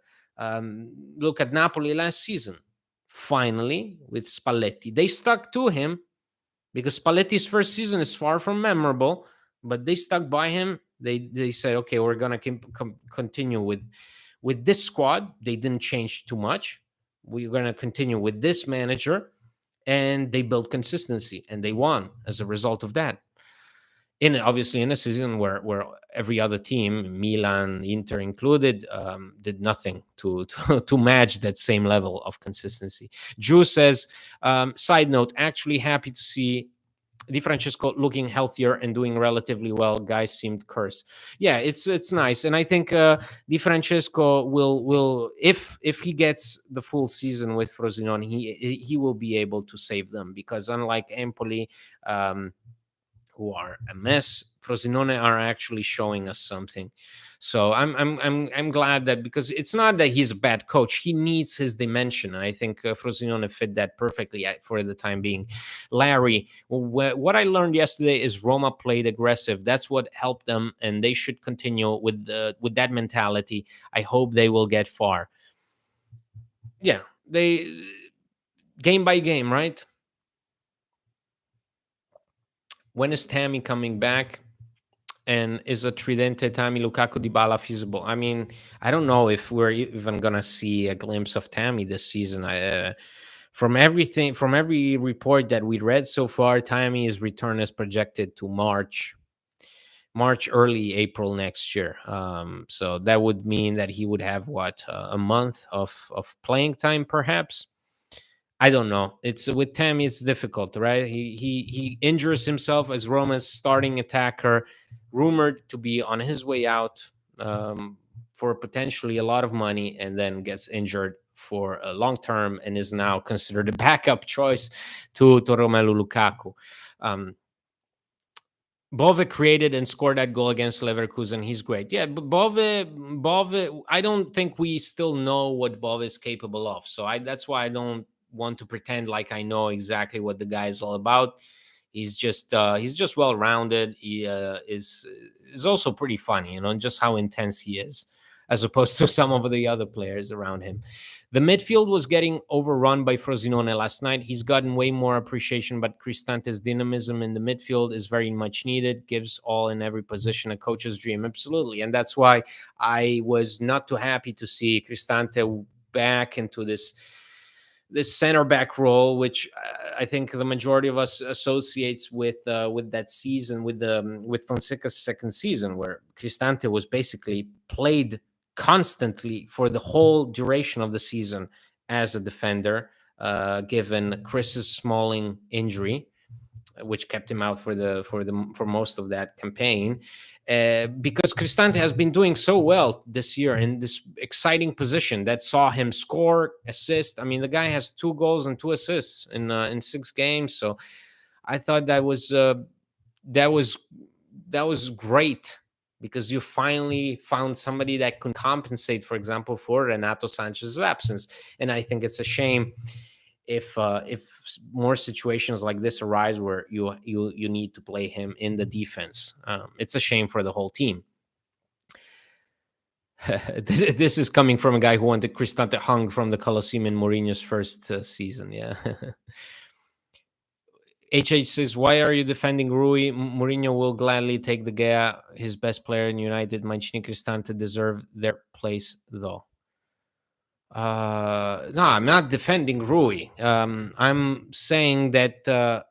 Look at Napoli last season. Finally, with Spalletti, they stuck to him because Spalletti's first season is far from memorable, but they stuck by him. They said, okay, we're gonna continue with this squad. They didn't change too much. We're gonna continue with this manager, and they built consistency, and they won as a result of that. Obviously in a season where every other team, Milan, Inter included, did nothing to match that same level of consistency. Drew says, side note, actually happy to see Di Francesco looking healthier and doing relatively well. Guys seemed cursed. Yeah, it's nice, and I think Di Francesco will if he gets the full season with Frosinone, he will be able to save them, because unlike Empoli, who are a mess, Frosinone are actually showing us something. So I'm glad that, because it's not that he's a bad coach. He needs his dimension, and I think Frosinone fit that perfectly for the time being. Larry, what I learned yesterday is Roma played aggressive. That's what helped them, and they should continue with that mentality. I hope they will get far. Yeah, they game by game, right? When is Tammy coming back? And is a Tridente, Tammy, Lukaku, Dybala feasible? I mean, I don't know if we're even gonna see a glimpse of Tammy this season. From every report that we read so far, Tammy's return is projected to March, early April next year. So that would mean that he would have a month of playing time, perhaps. I don't know. It's with Tammy, it's difficult, right? He injures himself as Roma's starting attacker, rumored to be on his way out for potentially a lot of money, and then gets injured for a long term and is now considered a backup choice to Romelu Lukaku. Bove created and scored that goal against Leverkusen. He's great. Yeah, but Bove. I don't think we still know what Bove is capable of. So that's why I don't want to pretend like I know exactly what the guy is all about. He's just well rounded. He is also pretty funny, just how intense he is, as opposed to some of the other players around him. The midfield was getting overrun by Frosinone last night. He's gotten way more appreciation, but Cristante's dynamism in the midfield is very much needed, gives all in every position, a coach's dream. Absolutely. And that's why I was not too happy to see Cristante back into this center back role, which I think the majority of us associates with that season, with Fonseca's second season, where Cristante was basically played constantly for the whole duration of the season as a defender, given Chris's Smalling injury, which kept him out for most of that campaign, because Cristante has been doing so well this year in this exciting position that saw him score, assist. I mean, the guy has 2 goals and 2 assists in 6 games. So I thought that was that was great, because you finally found somebody that can compensate, for example, for Renato Sanchez's absence. And I think it's a shame if more situations like this arise where you need to play him in the defense. It's a shame for the whole team. This is coming from a guy who wanted Cristante hung from the Colosseum in Mourinho's first season. Yeah. HH says, why are you defending Rui? Mourinho will gladly take the Gea, his best player in United. Mancini, Cristante deserve their place, though. No, I'm not defending Rui. I'm saying that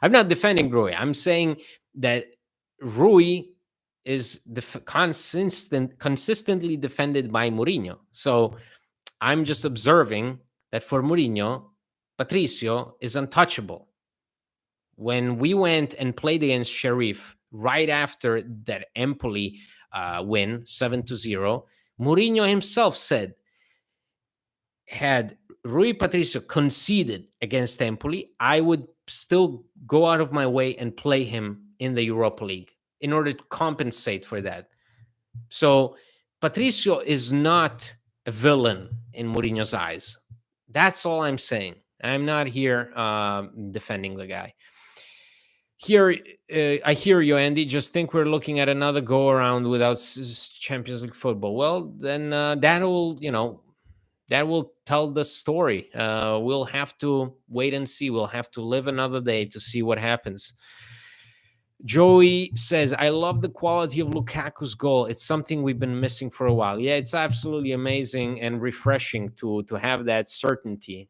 I'm not defending Rui. I'm saying that Rui is consistently defended by Mourinho. So I'm just observing that for Mourinho, Patricio is untouchable. When we went and played against Sheriff right after that Empoli win, 7-0, Mourinho himself said, had Rui Patricio conceded against Empoli, I would still go out of my way and play him in the Europa League in order to compensate for that. So Patricio is not a villain in Mourinho's eyes. That's all I'm saying. I'm not here defending the guy. Here, I hear you, Andy. Just think we're looking at another go around without Champions League football. Well, then that will tell the story. We'll have to wait and see. We'll have to live another day to see what happens. Joey says, I love the quality of Lukaku's goal. It's something we've been missing for a while. Yeah, it's absolutely amazing and refreshing to have that certainty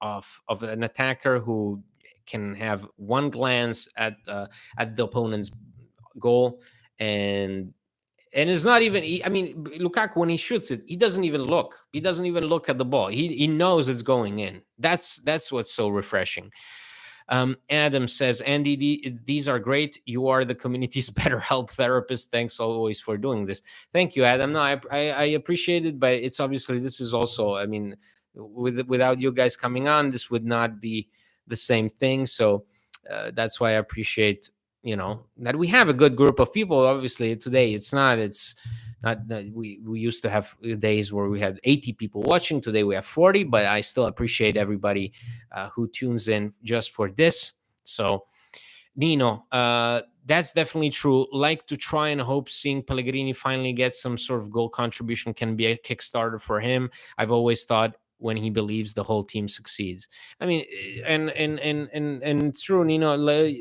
of an attacker who can have one glance at the opponent's goal, and it's not even, I mean, Lukaku, when he shoots it, he doesn't even look. He doesn't even look at the ball. He knows it's going in. That's what's so refreshing. Adam says, Andy, these are great. You are the community's better help therapist. Thanks always for doing this. Thank you, Adam. No, I appreciate it, but it's obviously, this is also, I mean, without you guys coming on, this would not be the same thing. So that's why I appreciate, that we have a good group of people. Obviously today it's not we used to have days where we had 80 people watching. Today we have 40, but I still appreciate everybody who tunes in just for this. So Nino, that's definitely true. Like to try and hope seeing Pellegrini finally get some sort of goal contribution can be a Kickstarter for him. I've always thought when he believes, the whole team succeeds. I mean, and it's true, Nino.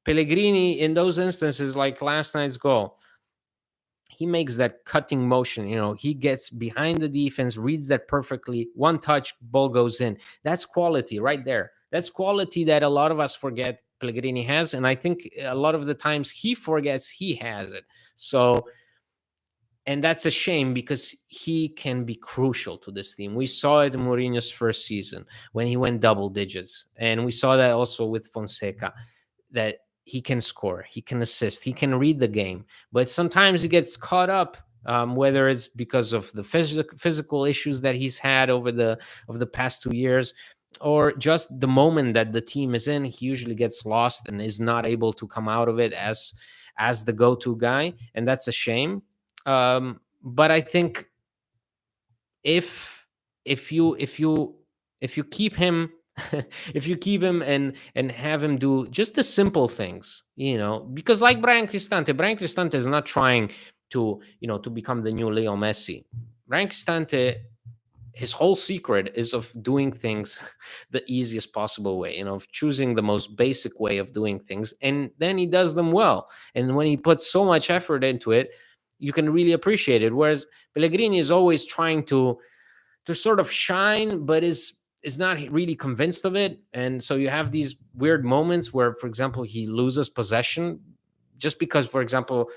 Pellegrini, in those instances, like last night's goal, he makes that cutting motion. He gets behind the defense, reads that perfectly. One touch, ball goes in. That's quality right there. That's quality that a lot of us forget Pellegrini has. And I think a lot of the times he forgets he has it. So, and that's a shame because he can be crucial to this team. We saw it in Mourinho's first season when he went double digits. And we saw that also with Fonseca, that he can score, he can assist, he can read the game. But sometimes he gets caught up, whether it's because of the physical issues that he's had over the past 2 years. or just the moment that the team is in, he usually gets lost and is not able to come out of it as the go-to guy, and that's a shame. But I think if if you keep him if you keep him and have him do just the simple things, because like Brian Cristante is not trying to to become the new Leo Messi. Brian Cristante, his whole secret is of doing things the easiest possible way, of choosing the most basic way of doing things, and then he does them well. And when he puts so much effort into it, you can really appreciate it. Whereas Pellegrini is always trying to sort of shine, but is not really convinced of it. And so you have these weird moments where, for example, he loses possession just because, for example,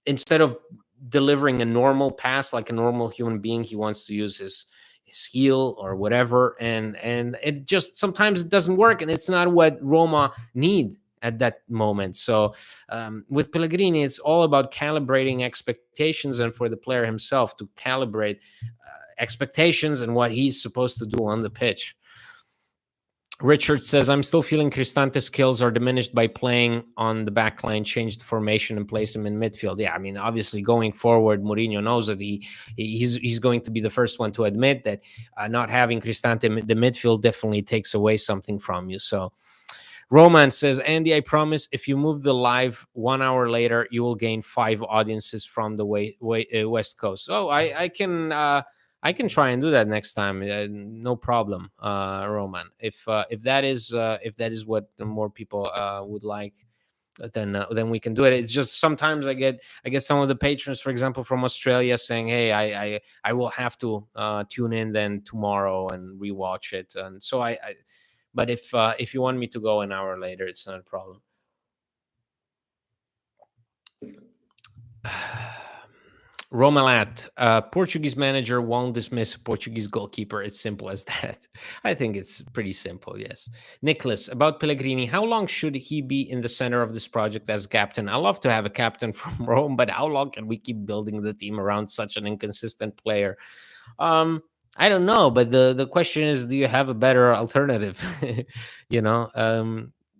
instead of delivering a normal pass like a normal human being, he wants to use his heel or whatever, and it just sometimes it doesn't work, and it's not what Roma need at that moment. So with Pellegrini, it's all about calibrating expectations, and for the player himself to calibrate expectations and what he's supposed to do on the pitch. Richard says, I'm still feeling Cristante's skills are diminished by playing on the back line, change the formation and place him in midfield. Yeah, I mean, obviously going forward, Mourinho knows that he's going to be the first one to admit that not having Cristante in the midfield definitely takes away something from you. So Roman says, Andy, I promise if you move the live 1 hour later, you will gain 5 audiences from the West Coast. Oh, I can try and do that next time. No problem, Roman. If that is what more people would like, then we can do it. It's just sometimes I get some of the patrons, for example, from Australia saying, "Hey, I will have to tune in then tomorrow and rewatch it." And so but if you want me to go an hour later, it's not a problem. Romalat, Portuguese manager won't dismiss Portuguese goalkeeper. It's simple as that. I think it's pretty simple, yes. Nicholas, about Pellegrini, how long should he be in the center of this project as captain? I love to have a captain from Rome, but how long can we keep building the team around such an inconsistent player? I don't know, but the question is, do you have a better alternative?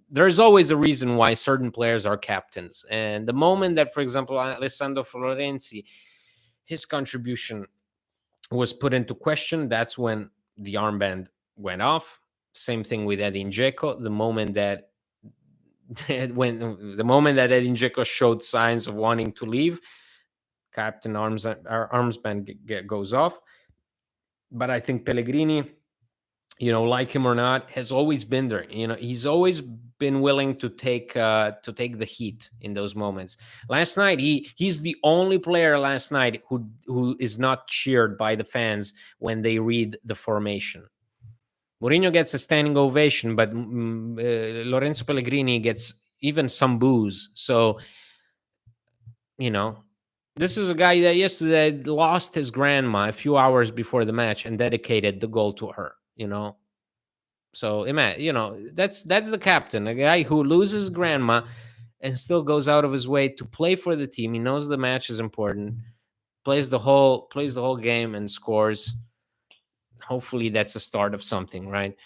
There's always a reason why certain players are captains. And the moment that, for example, Alessandro Florenzi, his contribution was put into question, that's when the armband went off. Same thing with Edin Dzeko. The moment that Edin Dzeko showed signs of wanting to leave, captain armband goes off. But I think Pellegrini, like him or not, has always been there. He's always been willing to take the heat in those moments. Last night, he's the only player last night who is not cheered by the fans when they read the formation. Mourinho gets a standing ovation, but Lorenzo Pellegrini gets even some boos. So, this is a guy that yesterday lost his grandma a few hours before the match and dedicated the goal to her. So that's the captain, a guy who loses grandma and still goes out of his way to play for the team. He knows the match is important, plays the whole game and scores. Hopefully that's a start of something, right?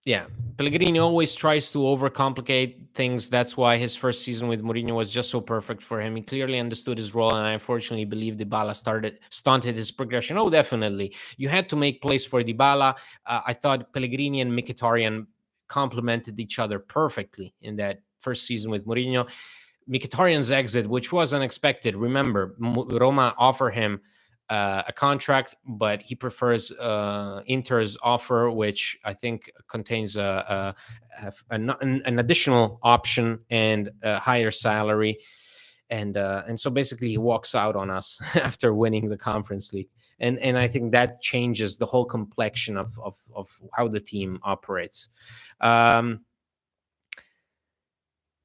Yeah, Pellegrini always tries to overcomplicate things. That's why his first season with Mourinho was just so perfect for him. He clearly understood his role, and I unfortunately believe Dybala stunted his progression. Oh, definitely. You had to make place for Dybala. I thought Pellegrini and Mkhitaryan complemented each other perfectly in that first season with Mourinho. Mkhitaryan's exit, which was unexpected. Remember, Roma offered him a contract, but he prefers Inter's offer, which I think contains an additional option and a higher salary, and so basically he walks out on us after winning the Conference League, and I think that changes the whole complexion of how the team operates.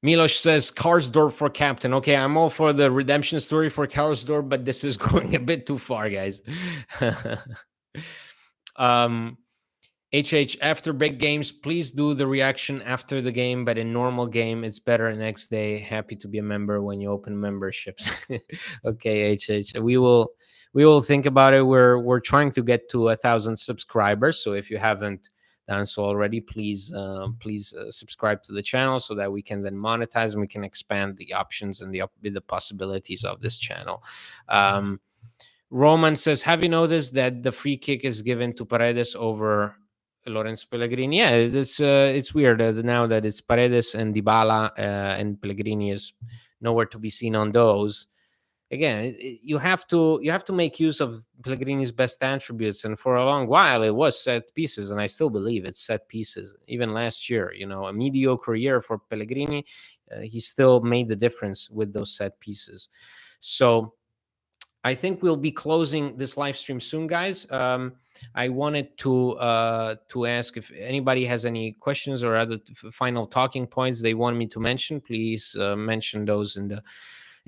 Milos says Karsdorp for captain. Okay, I'm all for the redemption story for Karsdorp, but this is going a bit too far, guys. HH, after big games, please do the reaction after the game, but in normal game, it's better next day. Happy to be a member when you open memberships. Okay, HH, we will think about it. We're trying to get to 1,000 subscribers, so if you haven't done so already, please subscribe to the channel so that we can then monetize and we can expand the options and the possibilities of this channel. Roman says, have you noticed that the free kick is given to Paredes over Lorenzo Pellegrini? Yeah, it's weird now that it's Paredes and Dybala, and Pellegrini is nowhere to be seen on those. Again, you have to make use of Pellegrini's best attributes, and for a long while it was set pieces, and I still believe it's set pieces. Even last year, a mediocre year for Pellegrini, he still made the difference with those set pieces. So I think we'll be closing this live stream soon, guys. I wanted to ask if anybody has any questions or other final talking points they want me to mention. Please mention those in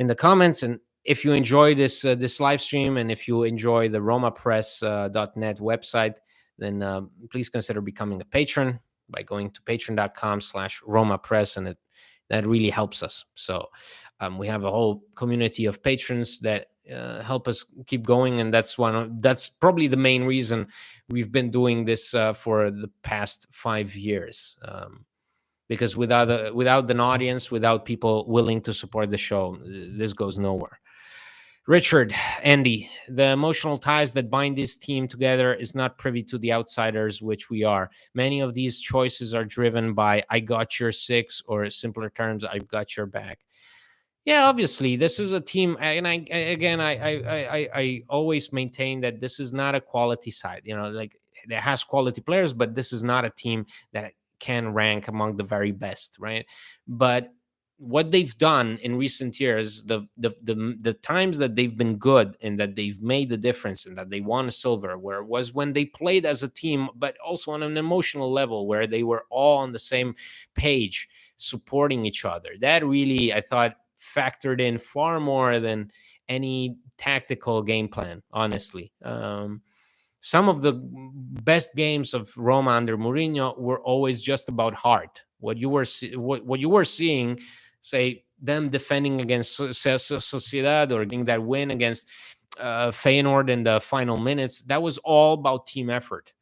the comments. And if you enjoy this live stream, and if you enjoy the romapress.net website, then please consider becoming a patron by going to patreon.com/romapress, and that really helps us. So we have a whole community of patrons that help us keep going, and that's probably the main reason we've been doing this for the past 5 years. Because without an audience, without people willing to support the show, this goes nowhere. Richard, Andy, the emotional ties that bind this team together is not privy to the outsiders, which we are. Many of these choices are driven by "I got your six," or simpler terms, "I've got your back." Yeah, obviously, this is a team, and I always maintain that this is not a quality side. Like, it has quality players, but this is not a team that can rank among the very best, right? But what they've done in recent years, the times that they've been good and that they've made the difference and that they won a silver, where it was when they played as a team, but also on an emotional level, where they were all on the same page, supporting each other. That really, I thought, factored in far more than any tactical game plan, honestly. Some of the best games of Roma under Mourinho were always just about heart. What you were seeing, say, them defending against Sociedad, or getting that win against Feyenoord in the final minutes, that was all about team effort.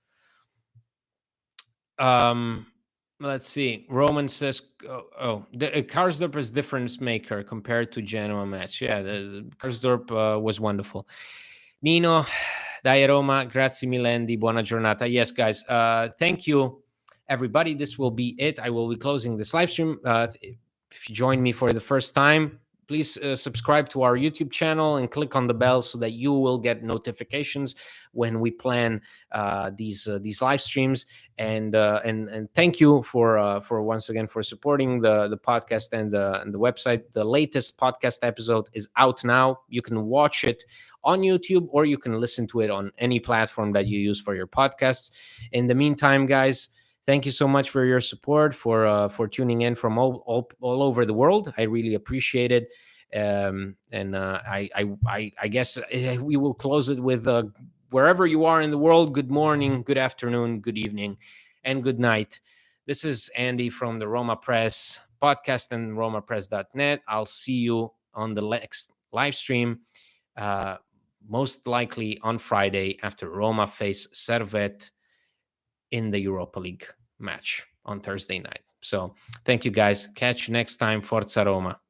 Let's see. Roman says, the Karsdorp is difference maker compared to Genoa match. Yeah, the Karsdorp was wonderful. Nino, dai Roma, grazie mille, buona giornata. Yes, guys, thank you, everybody. This will be it. I will be closing this live stream. If you join me for the first time, please subscribe to our YouTube channel and click on the bell so that you will get notifications when we plan these live streams. And thank you for once again for supporting the podcast and the website. The latest podcast episode is out now. You can watch it on YouTube, or you can listen to it on any platform that you use for your podcasts. In the meantime, guys, thank you so much for your support, for tuning in from all over the world. I really appreciate it. I guess we will close it with wherever you are in the world, good morning, good afternoon, good evening, and good night. This is Andy from the Roma Press podcast and romapress.net. I'll see you on the next live stream, most likely on Friday, after Roma face Servette in the Europa League match on Thursday night. So thank you, guys. Catch you next time. Forza Roma.